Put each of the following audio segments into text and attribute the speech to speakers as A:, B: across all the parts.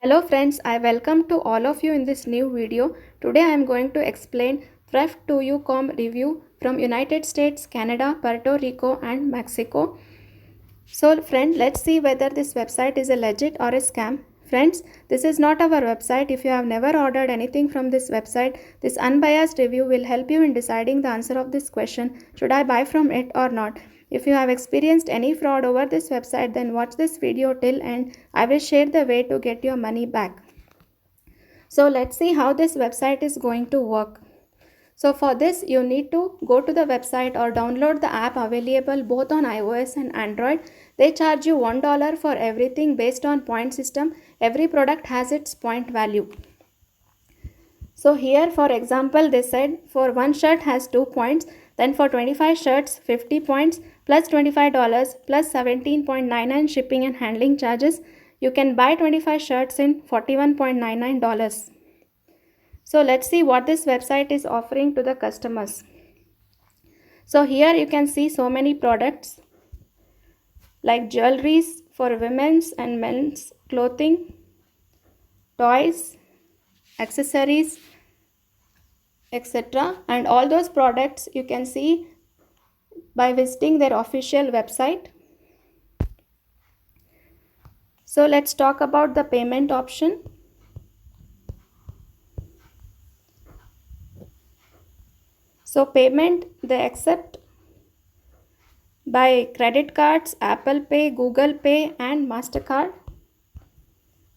A: Hello friends, I welcome to all of you in this new video. Today I am going to explain Thrift2U.com review from United States, Canada, Puerto Rico and Mexico. So friend, let's see whether this website is a legit or a scam. Friends, this is not our website. If you have never ordered anything from this website, this unbiased review will help you in deciding the answer of this question, should I buy from it or not. If you have experienced any fraud over this website, then watch this video till end. I will share the way to get your money back. So let's see how this website is going to work. So for this, you need to go to the website or download the app available both on iOS and Android. They charge you $1 for everything based on point system. Every product has its point value. So here, for example, they said for one shirt has 2 points, then for 25 shirts, 50 points plus $25 plus 17.99 shipping and handling charges. You can buy 25 shirts in $41.99. So let's see what this website is offering to the customers. So here you can see so many products like jewelries for women's and men's clothing, toys, accessories, etc. And all those products you can see by visiting their official website. So let's talk about the payment option. So payment, they accept by credit cards, Apple Pay, Google Pay and MasterCard,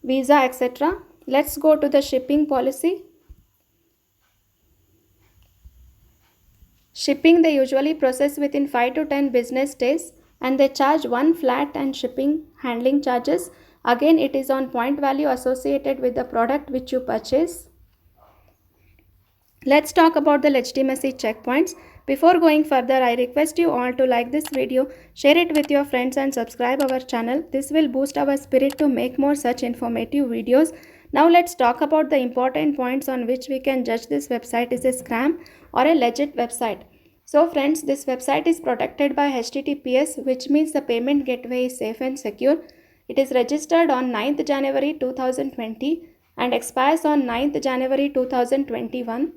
A: Visa, etc. Let's go to the shipping policy. Shipping they usually process within 5 to 10 business days and they charge one flat and shipping handling charges. Again, it is on point value associated with the product which you purchase. Let's talk about the legitimacy checkpoints. Before going further, I request you all to like this video, share it with your friends and subscribe our channel. This will boost our spirit to make more such informative videos. Now let's talk about the important points on which we can judge this website is a scam or a legit website. So friends, this website is protected by HTTPS, which means the payment gateway is safe and secure. It is registered on 9th January 2020 and expires on 9th January 2021.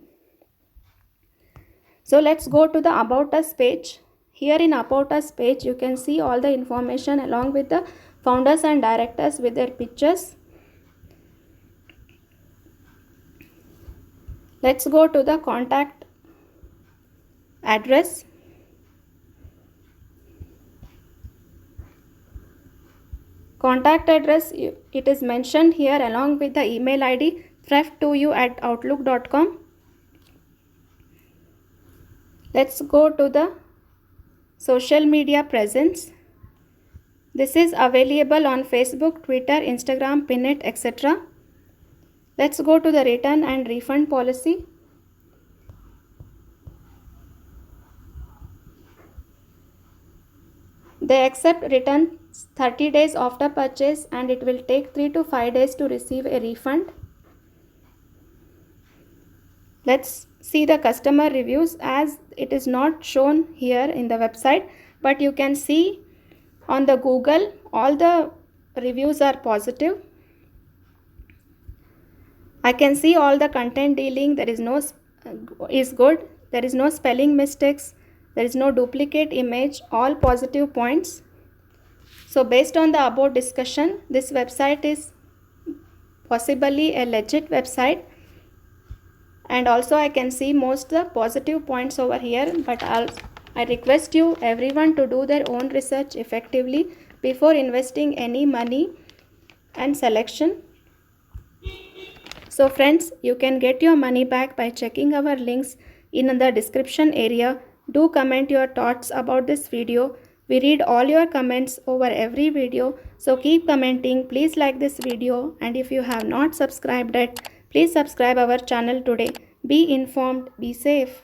A: So let's go to the About Us page. Here in About Us page, you can see all the information along with the founders and directors with their pictures. Let's go to the contact address. Contact address, it is mentioned here along with the email ID thrift2u@outlook.com. Let's go to the social media presence. This is available on Facebook, Twitter, Instagram, Pinterest, etc. Let's go to the return and refund policy. They accept returns 30 days after purchase and it will take 3 to 5 days to receive a refund. Let's see the customer reviews, as it is not shown here in the website, but you can see on the Google all the reviews are positive. I can see all the content dealing, there is no is good, there is no spelling mistakes, there is no duplicate image, all positive points. So based on the above discussion, this website is possibly a legit website. And also I can see most the positive points over here, but I request you everyone to do their own research effectively before investing any money and selection. So friends, you can get your money back by checking our links in the description area. Do comment your thoughts about this video. We read all your comments over every video, so keep commenting. Please like this video, and if you have not subscribed yet, please subscribe our channel today. Be informed, be safe.